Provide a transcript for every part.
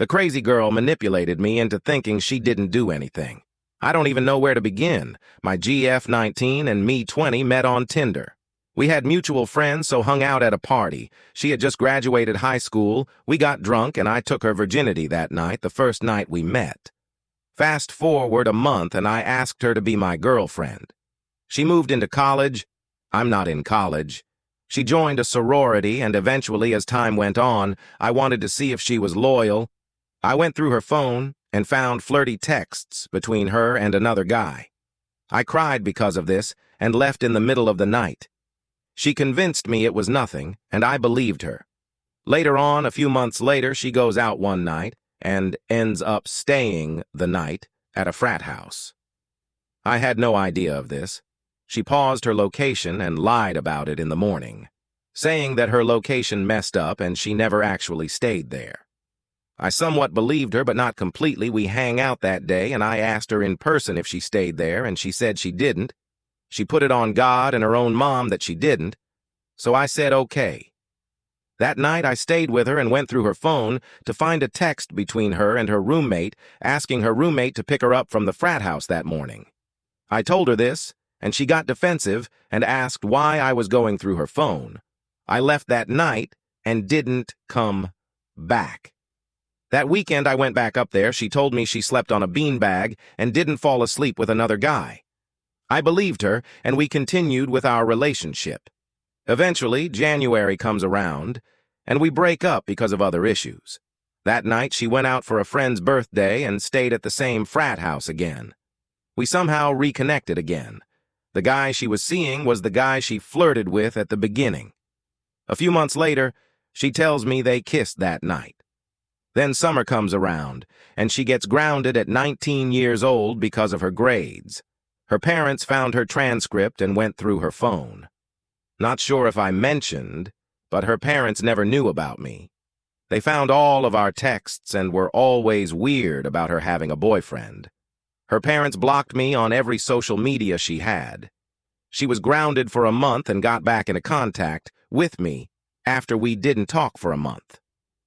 The crazy girl manipulated me into thinking she didn't do anything. I don't even know where to begin. My GF19 and me 20 met on Tinder. We had mutual friends, so hung out at a party. She had just graduated high school, we got drunk, and I took her virginity that night, the first night we met. Fast forward a month, and I asked her to be my girlfriend. She moved into college. I'm not in college. She joined a sorority, and eventually, as time went on, I wanted to see if she was loyal. I went through her phone and found flirty texts between her and another guy. I cried because of this and left in the middle of the night. She convinced me it was nothing, and I believed her. Later on, a few months later, she goes out one night and ends up staying the night at a frat house. I had no idea of this. She paused her location and lied about it in the morning, saying that her location messed up and she never actually stayed there. I somewhat believed her, but not completely. We hang out that day, and I asked her in person if she stayed there, and she said she didn't. She put it on God and her own mom that she didn't, so I said okay. That night, I stayed with her and went through her phone to find a text between her and her roommate asking her roommate to pick her up from the frat house that morning. I told her this, and she got defensive and asked why I was going through her phone. I left that night and didn't come back. That weekend I went back up there. She told me she slept on a beanbag and didn't fall asleep with another guy. I believed her, and we continued with our relationship. Eventually, January comes around, and we break up because of other issues. That night, she went out for a friend's birthday and stayed at the same frat house again. We somehow reconnected again. The guy she was seeing was the guy she flirted with at the beginning. A few months later, she tells me they kissed that night. Then summer comes around, and she gets grounded at 19 years old because of her grades. Her parents found her transcript and went through her phone. Not sure if I mentioned, but her parents never knew about me. They found all of our texts and were always weird about her having a boyfriend. Her parents blocked me on every social media she had. She was grounded for a month and got back into contact with me after we didn't talk for a month.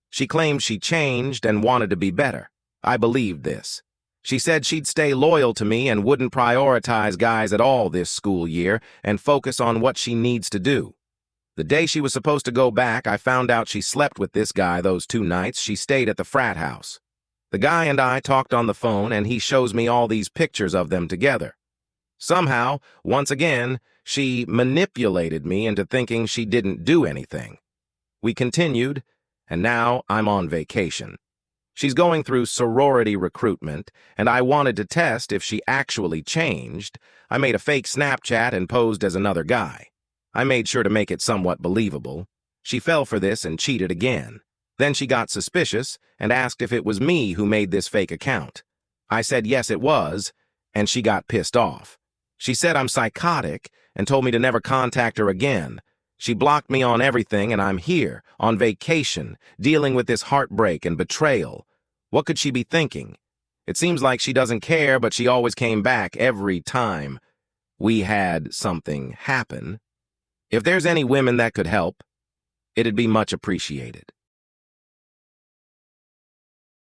She claimed she changed and wanted to be better. I believed this. She said she'd stay loyal to me and wouldn't prioritize guys at all this school year and focus on what she needs to do. The day she was supposed to go back, I found out she slept with this guy those 2 nights she stayed at the frat house. The guy and I talked on the phone, and he shows me all these pictures of them together. Somehow, once again, she manipulated me into thinking she didn't do anything. We continued, and now I'm on vacation. She's going through sorority recruitment, and I wanted to test if she actually changed. I made a fake Snapchat and posed as another guy. I made sure to make it somewhat believable. She fell for this and cheated again. Then she got suspicious and asked if it was me who made this fake account. I said yes, it was, and she got pissed off. She said I'm psychotic and told me to never contact her again. She blocked me on everything, and I'm here, on vacation, dealing with this heartbreak and betrayal. What could she be thinking? It seems like she doesn't care, but she always came back every time we had something happen. If there's any women that could help, it'd be much appreciated.